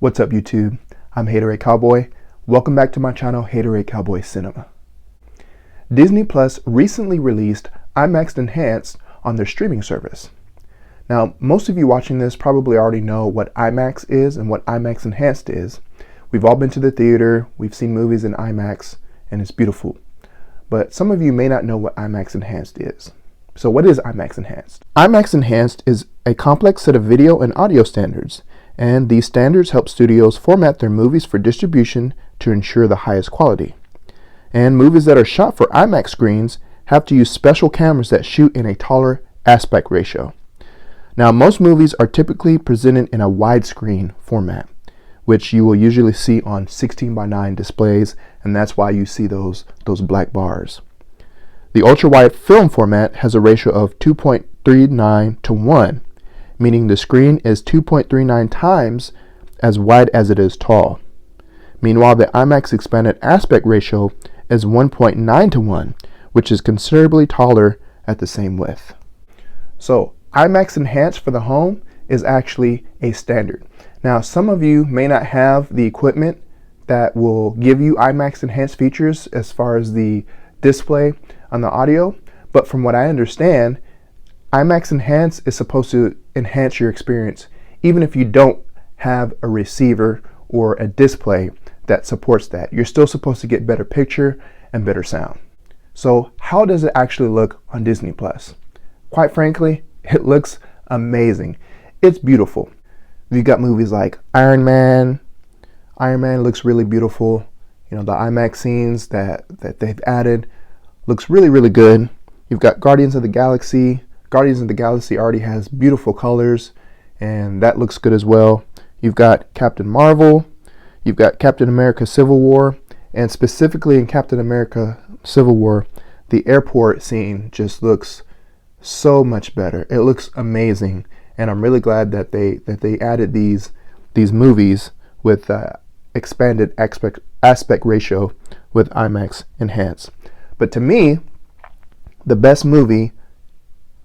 What's up, YouTube? I'm Haterade Cowboy. Welcome back to my channel, Haterade Cowboy Cinema. Disney Plus recently released IMAX Enhanced on their streaming service. Now, most of you watching this probably already know what IMAX is and what IMAX Enhanced is. We've all been to the theater, we've seen movies in IMAX, and it's beautiful. But some of you may not know what IMAX Enhanced is. So what is IMAX Enhanced? IMAX Enhanced is a complex set of video and audio standards, and these standards help studios format their movies for distribution to ensure the highest quality. And movies that are shot for IMAX screens have to use special cameras that shoot in a taller aspect ratio. Now, most movies are typically presented in a widescreen format, which you will usually see on 16:9 displays, and that's why you see those black bars. The ultra-wide film format has a ratio of 2.39 to 1, meaning the screen is 2.39 times as wide as it is tall. Meanwhile, the IMAX expanded aspect ratio is 1.9 to 1, which is considerably taller at the same width. So, IMAX Enhanced for the home is actually a standard. Now, some of you may not have the equipment that will give you IMAX Enhanced features as far as the display on the audio, but from what I understand, IMAX Enhanced is supposed to enhance your experience even if you don't have a receiver or a display that supports that. You're still supposed to get better picture and better sound. So how does it actually look on Disney Plus? Quite frankly, it looks amazing. It's beautiful. You've got movies like Iron Man. Iron Man looks really beautiful. You know, the IMAX scenes that they've added looks really, really good. You've got Guardians of the Galaxy. Guardians of the Galaxy already has beautiful colors, and that looks good as well. You've got Captain Marvel. You've got Captain America Civil War, and specifically in Captain America Civil War, the airport scene just looks so much better. It looks amazing, and I'm really glad that they added these movies with expanded aspect ratio with IMAX Enhanced. But to me, the best movie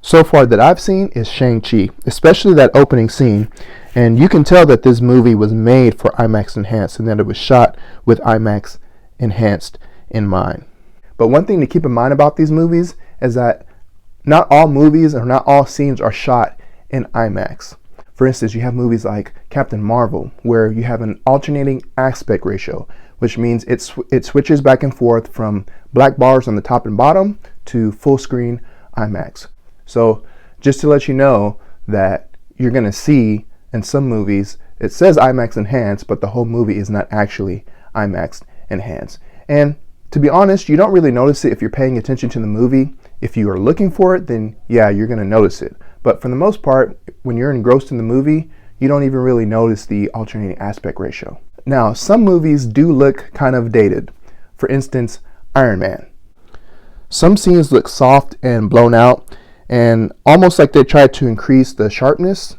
so far that I've seen is Shang-Chi, especially that opening scene. And you can tell that this movie was made for IMAX Enhanced and that it was shot with IMAX Enhanced in mind. But one thing to keep in mind about these movies is that not all movies or not all scenes are shot in IMAX. For instance, you have movies like Captain Marvel, where you have an alternating aspect ratio, which means it switches back and forth from black bars on the top and bottom to full screen IMAX. So just to let you know that you're going to see in some movies, it says IMAX Enhanced, but the whole movie is not actually IMAX Enhanced. And to be honest, you don't really notice it if you're paying attention to the movie. If you are looking for it, then yeah, you're going to notice it. But for the most part, when you're engrossed in the movie, you don't even really notice the alternating aspect ratio. Now, some movies do look kind of dated. For instance, Iron Man. Some scenes look soft and blown out, and almost like they tried to increase the sharpness.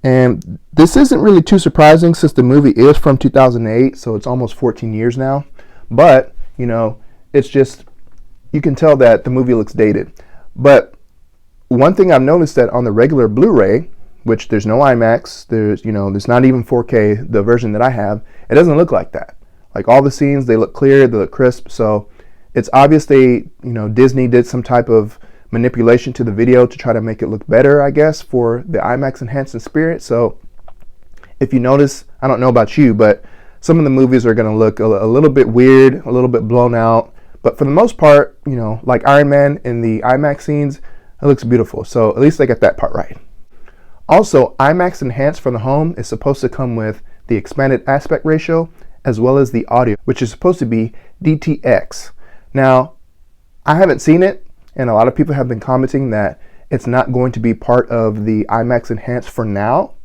And this isn't really too surprising since the movie is from 2008, so it's almost 14 years now. But, you know, it's just, you can tell that the movie looks dated. But one thing I've noticed that on the regular Blu-ray, which there's no IMAX, there's not even 4K, the version that I have, it doesn't look like that. Like all the scenes, they look clear, they look crisp. So it's obvious Disney did some type of manipulation to the video to try to make it look better, I guess, for the IMAX Enhanced experience. So if you notice, I don't know about you, but some of the movies are going to look a little bit weird, a little bit blown out. But for the most part, like Iron Man in the IMAX scenes, it looks beautiful. So at least they got that part right. Also, IMAX Enhanced for the home is supposed to come with the expanded aspect ratio as well as the audio, which is supposed to be DTX. Now, I haven't seen it, and a lot of people have been commenting that it's not going to be part of the IMAX Enhanced for now.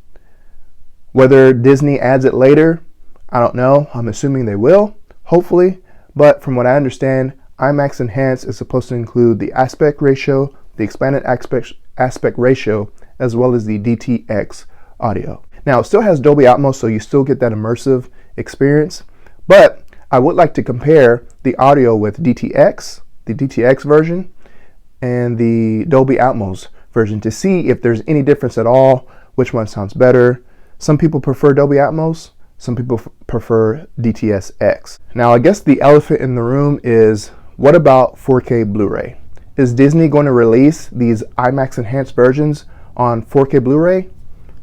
Whether Disney adds it later, I don't know. I'm assuming they will, hopefully. But from what I understand, IMAX Enhanced is supposed to include the aspect ratio, the expanded aspect ratio, as well as the DTX audio. Now, it still has Dolby Atmos, so you still get that immersive experience. But I would like to compare the audio with DTX, the DTX version, and the Dolby Atmos version to see if there's any difference at all, which one sounds better. Some people prefer Dolby Atmos. Some people prefer DTS-X. Now, I guess the elephant in the room is, what about 4K Blu-ray? Is Disney going to release these IMAX Enhanced versions on 4K Blu-ray?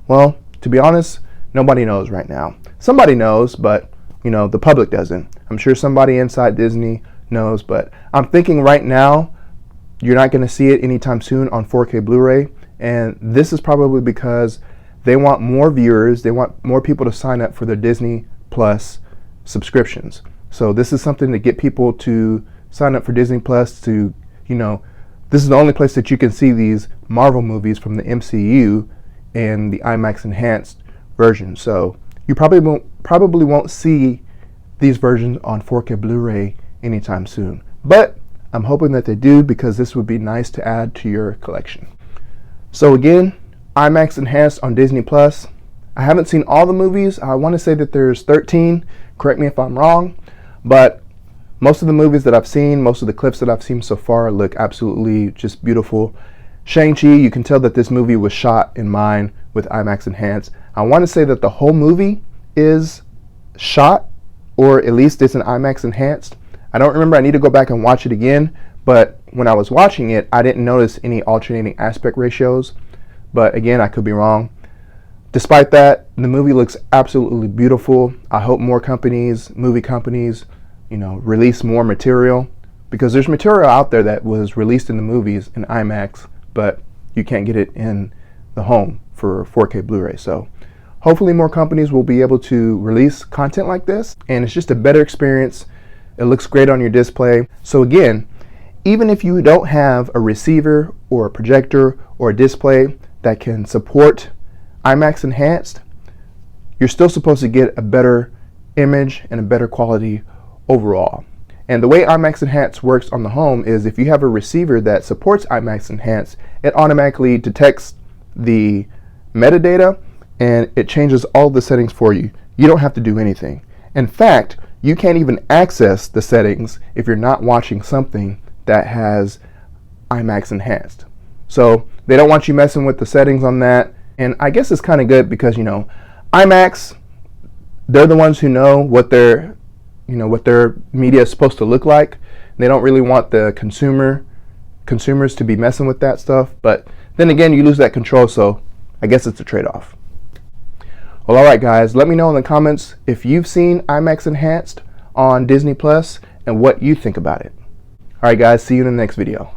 Well, to be honest, nobody knows right now. Somebody knows, but the public doesn't. I'm sure somebody inside Disney knows, but I'm thinking right now you're not going to see it anytime soon on 4K Blu-ray, and this is probably because they want more viewers, they want more people to sign up for their Disney Plus subscriptions. So this is something to get people to sign up for Disney Plus to, this is the only place that you can see these Marvel movies from the MCU and the IMAX Enhanced version. So you probably won't see these versions on 4K Blu-ray anytime soon. But I'm hoping that they do, because this would be nice to add to your collection. So again, IMAX Enhanced on Disney Plus. I haven't seen all the movies. I want to say that there's 13. Correct me if I'm wrong. But most of the movies that I've seen, most of the clips that I've seen so far look absolutely just beautiful. Shang-Chi, you can tell that this movie was shot in mind with IMAX Enhanced. I want to say that the whole movie is shot, or at least it's an IMAX Enhanced. I don't remember, I need to go back and watch it again, but when I was watching it, I didn't notice any alternating aspect ratios, but again, I could be wrong. Despite that, the movie looks absolutely beautiful. I hope more companies, movie companies, release more material, because there's material out there that was released in the movies in IMAX, but you can't get it in the home for 4K Blu-ray. So hopefully more companies will be able to release content like this, and it's just a better experience. It looks great on your display. So again, even if you don't have a receiver or a projector or a display that can support IMAX Enhanced, you're still supposed to get a better image and a better quality overall. And the way IMAX Enhanced works on the home is, if you have a receiver that supports IMAX Enhanced, it automatically detects the metadata and it changes all the settings for you. You don't have to do anything. In fact, you can't even access the settings if you're not watching something that has IMAX Enhanced. So they don't want you messing with the settings on that. And I guess it's kind of good, because IMAX, they're the ones who know what their media is supposed to look like. They don't really want the consumers to be messing with that stuff. But then again, you lose that control, so I guess it's a trade-off. Well, alright guys, let me know in the comments if you've seen IMAX Enhanced on Disney Plus and what you think about it. Alright guys, see you in the next video.